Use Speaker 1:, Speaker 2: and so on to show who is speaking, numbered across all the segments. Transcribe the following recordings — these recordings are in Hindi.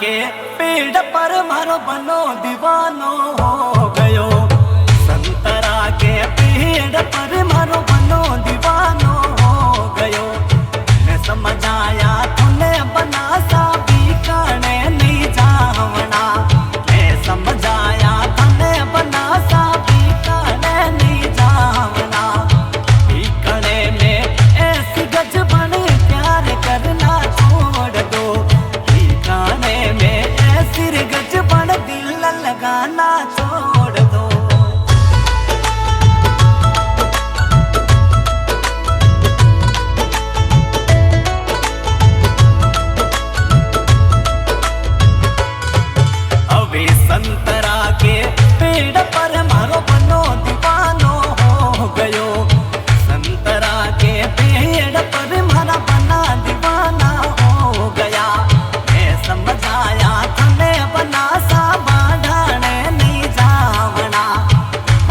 Speaker 1: के पेड़ पर मारो बनो दीवानो हो गयो। संतरा के पेड़ पर मारो बनो दीवानो हो गयो। मैं समझ आया तूने बना सा बीकाने नहीं जावना। मैं समझ आया तूने बना सा बीकाने नहीं जावना। बीकाने में ऐसी गजबन प्यार करना छोड़ दो। बीकाने में ऐसी गजबन दिल लगाना छोड़ दो। संतरा के पेड़ पर मारो बनो दीवानो हो गयो। संतरा के पेड़ पर मारा बना दीवाना हो गया। मैं समझ आया तूने बना सा बाढ़ाने नहीं जावना।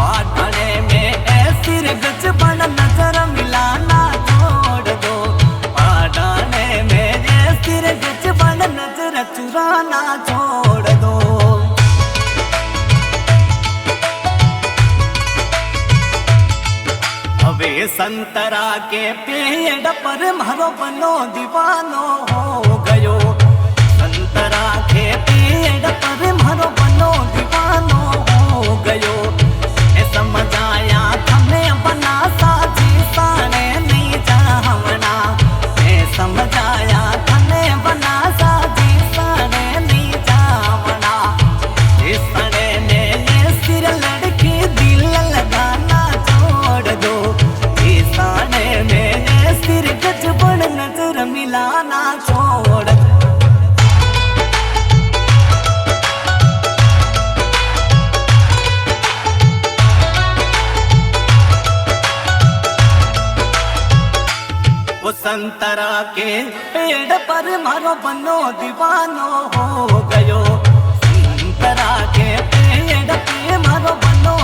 Speaker 1: बाढ़ाने में ऐसी गजबन नजर मिलाना छोड़ दो। बाढ़ाने में ऐसी गजबन नजर चुराना छोड़ दो। वे संतरा के पेड़ पर मारो बनो दीवानो हो गयो। संतरा के पेड़ पर मारो बनो दीवानो हो गयो। मैं समझ आया तूने बना सा जीसाने नहीं जावना। मैं समझ आया तूने बना सा जीसाने नहीं जावना। जीसाने में सिर लड़की दिल लगाना छोड़ दो। साने में सिर गजबन नजर मिलाना छोड़ दो। वो संतरा के पेड़ पर मारो बनो दीवानो हो गयो। संतरा के पेड़ पे मारो बनो